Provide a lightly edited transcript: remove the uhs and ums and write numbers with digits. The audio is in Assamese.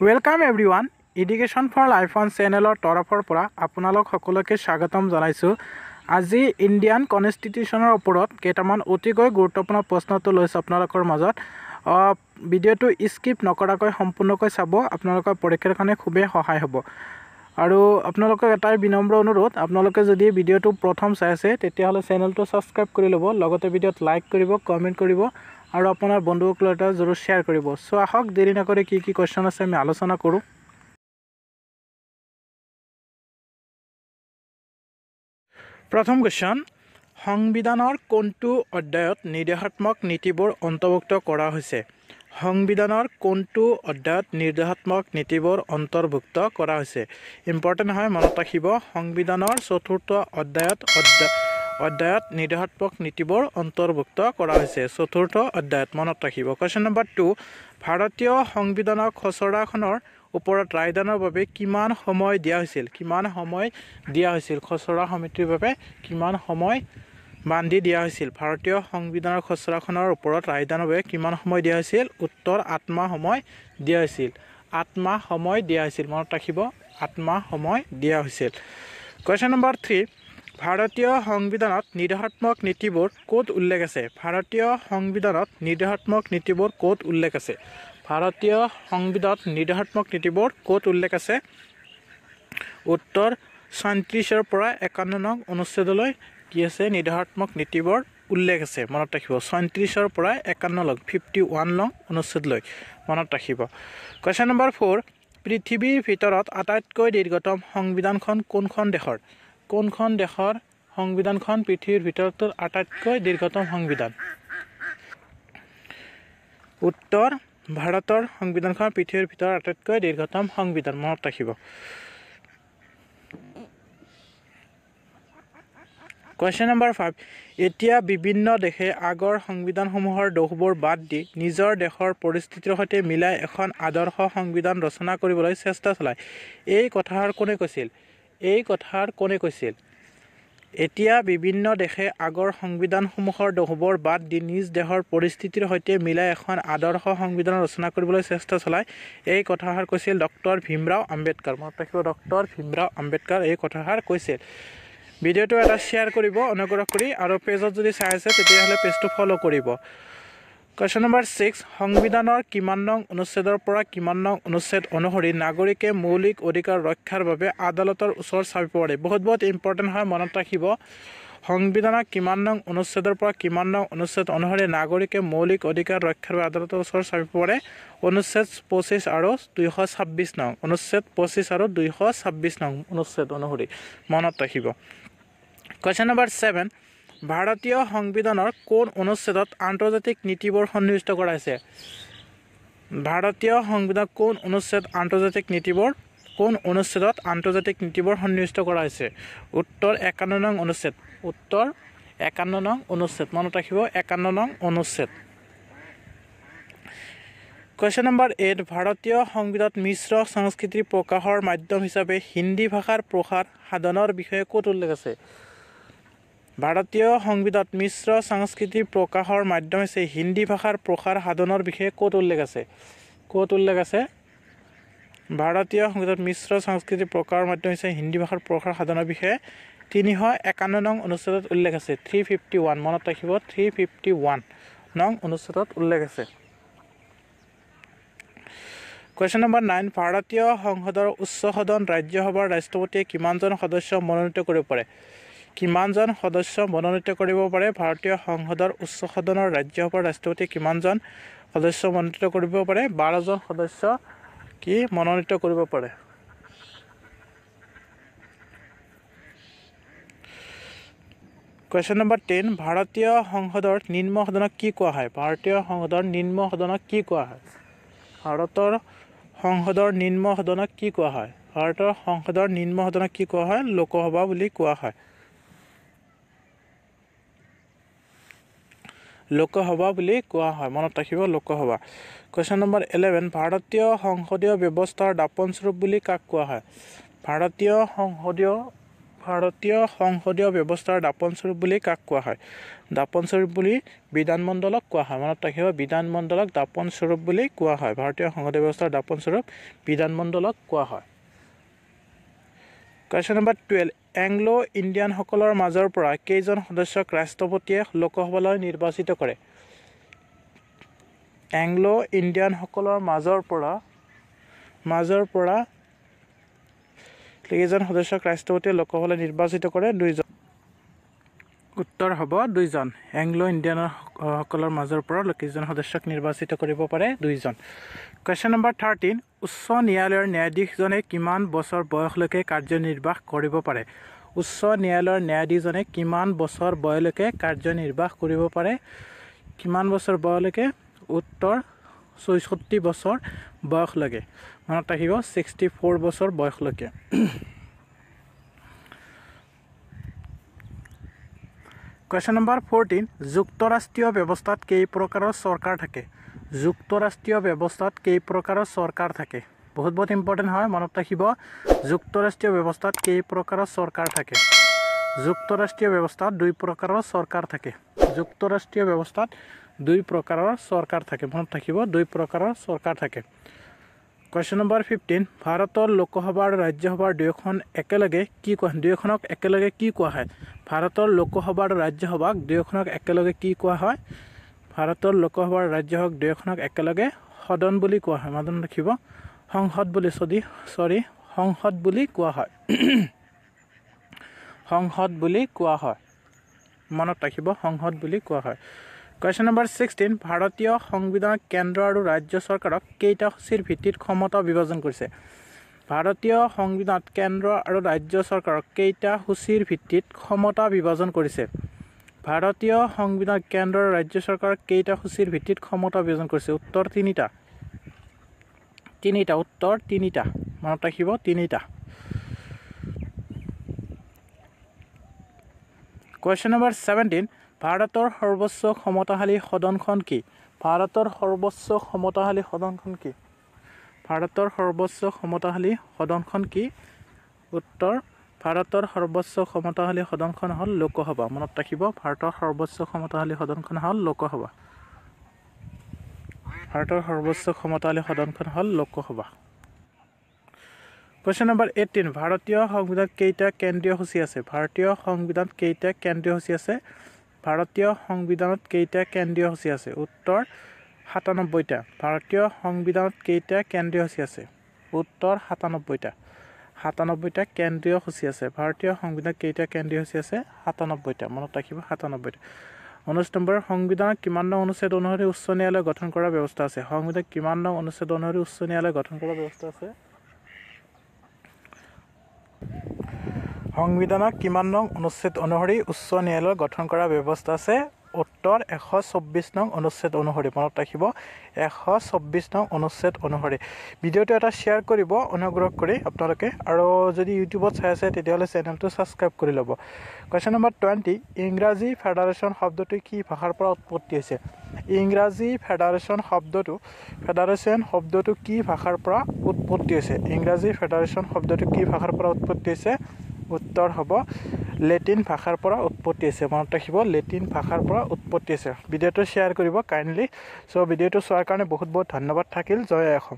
Welcome everyone. Education for Life on চেনেলৰ তৰফৰ পৰা আপোনালোক সকলোকে স্বাগতম জনাইছো। আজি ইণ্ডিয়ান কনষ্টিটিউচনৰ ওপৰত কেইটামান অতিকৈ গুৰুত্বপূৰ্ণ প্ৰশ্নটো লৈছো আপোনালোকৰ মাজত। ভিডিঅ'টো স্কিপ নকৰাকৈ সম্পূৰ্ণকৈ চাব, আপোনালোকৰ পৰীক্ষাৰ কাৰণে খুবেই সহায় হ'ব। আৰু আপোনালোকক এটাই বিনম্ৰ অনুৰোধ, আপোনালোকে যদি ভিডিঅ'টো প্ৰথম চাই আছে তেতিয়াহ'লে চেনেলটো সাবস্ক্ৰাইব কৰি ল'ব, লগতে ভিডিঅ'ত লাইক কৰিব, কমেন্ট কৰিব আৰু আপোনাৰ বন্ধুসকলৰ লগত জৰুৰ শ্বেয়াৰ কৰিব। সো আহক দেৰি নকৰি কি কোৱেশ্চন আছে আমি আলোচনা কৰোঁ। প্ৰথম কোৱেশ্চন, সংবিধানৰ কোনটো অধ্যায়ত নিৰ্দেশাত্মক নীতিবোৰ অন্তৰ্ভুক্ত কৰা হৈছে? সংবিধানৰ কোনটো অধ্যায়ত নিৰ্দেশাত্মক নীতিবোৰ অন্তৰ্ভুক্ত কৰা হৈছে? ইম্পৰ্টেণ্ট হয়, মনত ৰাখিব। সংবিধানৰ চতুৰ্থ অধ্যায়ত নিৰ্দেশাত্মক নীতিবোৰ অন্তৰ্ভুক্ত কৰা হৈছে। চতুৰ্থ অধ্যায়ত, মনত ৰাখিব। কুৱেশ্যন নম্বৰ 2, ভাৰতীয় সংবিধানৰ খচৰাখনৰ ওপৰত ৰায়দানৰ বাবে কিমান সময় দিয়া হৈছিল? কিমান সময় দিয়া হৈছিল? খচৰা সমিতিৰ বাবে কিমান সময় বান্ধি দিয়া হৈছিল? ভাৰতীয় সংবিধানৰ খচৰাখনৰ ওপৰত ৰায়দানৰ বাবে কিমান সময় দিয়া হৈছিল? উত্তৰ 8 মাহ সময় দিয়া হৈছিল। 8 মাহ সময় দিয়া হৈছিল, মনত ৰাখিব। 8 মাহ সময় দিয়া হৈছিল। কুৱেশ্যন নম্বৰ 3, ভাৰতীয় সংবিধানত নিৰ্দেশাত্মক নীতিবোৰ ক'ত উল্লেখ আছে? ভাৰতীয় সংবিধানত নিৰ্দেশাত্মক নীতিবোৰ ক'ত উল্লেখ আছে? ভাৰতীয় সংবিধানত নিৰ্দেশাত্মক নীতিবোৰ ক'ত উল্লেখ আছে? উত্তৰ 37ৰ পৰা 51 নং অনুচ্ছেদলৈ কি আছে? নিৰ্দেশাত্মক নীতিবোৰ উল্লেখ আছে, মনত ৰাখিব। 37ৰ পৰা 51 51 নং অনুচ্ছেদলৈ, মনত ৰাখিব। কুৱেশ্যন নম্বৰ 4, পৃথিৱীৰ ভিতৰত আটাইতকৈ দীৰ্ঘতম সংবিধানখন কোনখন দেশৰ? কোনখন দেশৰ সংবিধানখন পৃথিৱীৰ ভিতৰত আটাইতকৈ দীৰ্ঘতম সংবিধান? উত্তৰ ভাৰতৰ সংবিধানখন পৃথিৱীৰ ভিতৰত আটাইতকৈ দীৰ্ঘতম সংবিধান, মনত ৰাখিব। কুৱেশ্যন নম্বৰ 5, এতিয়া বিভিন্ন দেশে আগৰ সংবিধানসমূহৰ দোষবোৰ বাদ দি নিজৰ দেশৰ পৰিস্থিতিৰ সৈতে মিলাই এখন আদৰ্শ সংবিধান ৰচনা কৰিবলৈ চেষ্টা চলায়। এই কথাষাৰ কোনে কৈছিল? এই কথাষাৰ কোনে কৈছিল? এতিয়া বিভিন্ন দেশে আগৰ সংবিধানসমূহৰ দোষবোৰ বাদ দি নিজ দেশৰ পৰিস্থিতিৰ সৈতে মিলাই এখন আদৰ্শ সংবিধান ৰচনা কৰিবলৈ চেষ্টা চলায়। এই কথাষাৰ কৈছিল ডক্টৰ ভীমৰাও আম্বেদকাৰ, মনত ৰাখিব। ডক্টৰ ভীমৰাও আম্বেদকাৰ এই কথাষাৰ কৈছিল। ভিডিঅ'টো এটা শ্বেয়াৰ কৰিব অনুগ্ৰহ কৰি, আৰু পেজত যদি চাই আছে তেতিয়াহ'লে পেজটো ফ'ল' কৰিব। কুৱেশ্যন নম্বৰ 6, সংবিধানৰ কিমান নং অনুচ্ছেদৰ পৰা কিমান নং অনুচ্ছেদ অনুসৰি নাগৰিকে মৌলিক অধিকাৰ ৰক্ষাৰ বাবে আদালতৰ ওচৰত চাপিব পাৰে? বহুত ইম্পৰ্টেণ্ট হয়, মনত ৰাখিব। সংবিধানৰ কিমান নং অনুচ্ছেদৰ পৰা কিমান নং অনুচ্ছেদ অনুসৰি নাগৰিকে মৌলিক অধিকাৰ ৰক্ষাৰ বাবে আদালতৰ ওচৰত চাপিব পাৰে? অনুচ্ছেদ 25 আৰু 226 নং। অনুচ্ছেদ 25 আৰু 226 নং অনুচ্ছেদ অনুসৰি, মনত ৰাখিব। কুৱেশ্যন নম্বৰ 7, ভাৰতীয় সংবিধানৰ কোন অনুচ্ছেদত আন্তৰ্জাতিক নীতিবোৰ সন্নিৱিষ্ট কৰা হৈছে? ভাৰতীয় সংবিধানৰ কোন অনুচ্ছেদত আন্তৰ্জাতিক নীতিবোৰ সন্নিৱিষ্ট কৰা হৈছে? উত্তৰ 51 নং অনুচ্ছেদ। উত্তৰ 51 নং অনুচ্ছেদ, মনত ৰাখিব। 51 নং অনুচ্ছেদ। কুৱেশ্যন নম্বৰ 8, ভাৰতীয় সংবিধানত মিশ্ৰ সংস্কৃতি প্ৰকাশৰ মাধ্যম হিচাপে হিন্দী ভাষাৰ প্ৰসাৰ সাধনৰ বিষয়ে ক'ত উল্লেখ আছে? ভাৰতীয় সংবিধানত মিশ্ৰ সংস্কৃতি প্ৰকাশৰ মাধ্যম হৈছে হিন্দী ভাষাৰ প্ৰসাৰ সাধনৰ বিষয়ে ক'ত উল্লেখ আছে? ক'ত উল্লেখ আছে? ভাৰতীয় সংবিধানত মিশ্ৰ সংস্কৃতি প্ৰকাশৰ মাধ্যম হৈছে হিন্দী ভাষাৰ প্ৰসাৰ সাধনৰ বিষয়ে 351 নং অনুচ্ছেদত উল্লেখ আছে। 351, মনত ৰাখিব। 351 নং অনুচ্ছেদত উল্লেখ আছে। কুৱেশ্যন নম্বৰ 9, ভাৰতীয় সংসদৰ উচ্চ সদন ৰাজ্যসভাৰ ৰাষ্ট্ৰপতিয়ে কিমানজন সদস্য মনোনীত কৰিব পাৰে? কিমানজন সদস্য মনোনীত কৰিব পাৰে? ভাৰতীয় সংসদৰ উচ্চ সদনৰ ৰাজ্যসভাৰ ৰাষ্ট্ৰপতিয়ে কিমানজন সদস্য মনোনীত কৰিব পাৰে? 12জন সদস্য কি মনোনীত কৰিব পাৰে? কুৱেশ্যন নম্বৰ 10, ভাৰতীয় সংসদৰ নিম্ন সদনক কি কোৱা হয়? ভাৰতীয় সংসদৰ নিম্ন সদনক কি কোৱা হয়? ভাৰতৰ সংসদৰ নিম্ন সদনক কি কোৱা হয়? ভাৰতৰ সংসদৰ নিম্ন সদনক কি কোৱা হয়? লোকসভা বুলি কোৱা হয়। লোকসভা বুলি কোৱা হয়, মনত ৰাখিব। লোকসভা। কুৱেশ্যন নম্বৰ 11, ভাৰতীয় সংসদীয় ব্যৱস্থাৰ দাপোনস্বৰূপ বুলি কাক কোৱা হয়? ভাৰতীয় ভাৰতীয় সংসদীয় ব্যৱস্থাৰ দাপনস্বৰূপ বুলি কাক কোৱা হয় দাপনস্বৰূপ বুলি বিধানমণ্ডলক কোৱা হয় মনত ৰাখিব বিধানমণ্ডলক দাপনস্বৰূপ বুলি কোৱা হয় ভাৰতীয় সংসদীয় ব্যৱস্থাৰ দাপনস্বৰূপ বিধানমণ্ডলক কোৱা হয় Question number 12 এংলো ইণ্ডিয়ানসকলৰ মাজৰ পৰা কেইজন সদস্যক ৰাষ্ট্ৰপতিয়ে লোকসভালৈ নিৰ্বাচিত কৰে এংলো ইণ্ডিয়ানসকলৰ মাজৰ পৰা কেইজন সদস্যক ৰাষ্ট্ৰপতিয়ে লোকসভালৈ নিৰ্বাচিত কৰে দুইজন উত্তৰ হ'ব দুইজন এংলো ইণ্ডিয়ানসকলৰ মাজৰ পৰা কেইজন সদস্যক নিৰ্বাচিত কৰিব পাৰে দুইজন Question number 13 উচ্চ ন্যায়ালয়ৰ ন্যায়াধীশজনে কিমান বছৰ বয়সলৈকে কাৰ্যনিৰ্বাহ কৰিব পাৰে উচ্চ ন্যায়ালয়ৰ ন্যায়াধীশজনে কিমান বছৰ বয়সলৈকে কাৰ্যনিৰ্বাহ কৰিব পাৰে কিমান বছৰ বয়সলৈকে উত্তৰ 64 বছৰ বয়সলৈকে মনত ৰাখিব 64 বছৰ বয়সলৈকে Question number 14 যুক্তৰাষ্ট্ৰীয় ব্যৱস্থাত কেই প্ৰকাৰৰ চৰকাৰ থাকে যুক্তৰাষ্ট্ৰীয় ব্যৱস্থাত কেই প্ৰকাৰৰ চৰকাৰ থাকে বহুত ইম্পৰ্টেন্ট হয় মনত ৰাখিব যুক্তৰাষ্ট্ৰীয় ব্যৱস্থাত কেই প্ৰকাৰৰ চৰকাৰ থাকে যুক্তৰাষ্ট্ৰীয় ব্যৱস্থাত দুই প্ৰকাৰৰ চৰকাৰ থাকে যুক্তৰাষ্ট্ৰীয় ব্যৱস্থাত দুই প্ৰকাৰৰ চৰকাৰ থাকে মনত ৰাখিব দুই প্ৰকাৰৰ চৰকাৰ থাকে Question number 15 ভাৰতৰ লোকসভা আৰু ৰাজ্যসভাৰ দুয়োখন একেলগে কি কোৱা দুয়োখনক একেলগে কি কোৱা হয় ভাৰতৰ লোকসভা আৰু ৰাজ্যসভাক দুয়োখনক একেলগে কি কোৱা হয় ভাৰতৰ লোকসভা আৰু ৰাজ্যসভাক দুয়োখনক একেলগে সদন বুলি কোৱা হয় মনত ৰাখিব সংসদ বুলি সংসদ বুলি কোৱা হয় সংসদ বুলি কোৱা হয় মনত ৰাখিব সংসদ বুলি কোৱা হয় Question number 16 ভাৰতীয় সংবিধানত কেন্দ্ৰ আৰু ৰাজ্য চৰকাৰক কেইটা সূচীৰ ভিত্তিত ক্ষমতা বিভাজন কৰিছে ভাৰতীয় সংবিধানত কেন্দ্ৰ আৰু ৰাজ্য চৰকাৰক কেইটা সূচীৰ ভিত্তিত ক্ষমতা বিভাজন কৰিছে ভাৰতীয় সংবিধানত কেন্দ্ৰ আৰু ৰাজ্য চৰকাৰক কেইটা সূচীৰ ভিত্তিত ক্ষমতা বিভাজন কৰিছে উত্তৰ তিনিটা উত্তৰ তিনিটা মনত ৰাখিব তিনিটা Question number 17 ভাৰতৰ সৰ্বোচ্চ ক্ষমতাশালী সদনখন কি ভাৰতৰ সৰ্বোচ্চ ক্ষমতাশালী সদনখন কি ভাৰতৰ সৰ্বোচ্চ ক্ষমতাশালী সদনখন কি উত্তৰ ভাৰতৰ সৰ্বোচ্চ ক্ষমতাশালী সদনখন হ'ল লোকসভা মনত ৰাখিব ভাৰতৰ সৰ্বোচ্চ ক্ষমতাশালী সদনখন হ'ল লোকসভা ভাৰতৰ সৰ্বোচ্চ ক্ষমতাশালী সদনখন হ'ল লোকসভা Question number 18 ভাৰতীয় সংবিধানত কেইটা কেন্দ্ৰীয় সূচী আছে ভাৰতীয় সংবিধানত কেইটা কেন্দ্ৰীয় সূচী আছে ভাৰতীয় সংবিধানত কেইটা কেন্দ্ৰীয় সূচী আছে উত্তৰ 97টা ভাৰতীয় সংবিধানত কেইটা কেন্দ্ৰীয় সূচী আছে উত্তৰ 97টা 97টা কেন্দ্ৰীয় সূচী আছে ভাৰতীয় সংবিধানত কেইটা কেন্দ্ৰীয় সূচী আছে 97টা মনত ৰাখিব 97টা 19 নম্বৰ সংবিধানত কিমান নং অনুচ্ছেদ অনুসৰি উচ্চ ন্যায়ালয় গঠন কৰাৰ ব্যৱস্থা আছে সংবিধানত কিমান নং অনুচ্ছেদ অনুসৰি উচ্চ ন্যায়ালয় গঠন কৰাৰ ব্যৱস্থা আছে সংবিধানত কিমান নং অনুচ্ছেদ অনুসৰি উচ্চ ন্যায়ালয় গঠন কৰাৰ ব্যৱস্থা আছে উত্তৰ 124 নং অনুচ্ছেদ অনুসৰি মনত ৰাখিব 124 নং অনুচ্ছেদ অনুসৰি ভিডিওটো এটা শেয়াৰ কৰিব অনুগ্ৰহ কৰি আপোনালোকে আৰু যদি ইউটিউবত চাই আছে তেতিয়াহলে চেনেলটো সাবস্ক্ৰাইব কৰি ল'ব Question number 20 ইংৰাজী ফেডাৰেশন শব্দটো কি ভাষাৰ পৰা উৎপত্তি হৈছে ইংৰাজী ফেডাৰেশন শব্দটো কি ভাষাৰ পৰা উৎপত্তি হৈছে ইংৰাজী ফেডাৰেশন শব্দটো কি ভাষাৰ পৰা উৎপত্তি হৈছে উত্তৰ হ'ব লেটিন ভাষাৰ পৰা উৎপত্তি হৈছে মনত ৰাখিব লেটিন ভাষাৰ পৰা উৎপত্তি হৈছে ভিডিওটো শেয়াৰ কৰিব কাইন্ডলি সো ভিডিওটো চোৱাৰ কাৰণে বহুত ধন্যবাদ থাকিল জয় অসম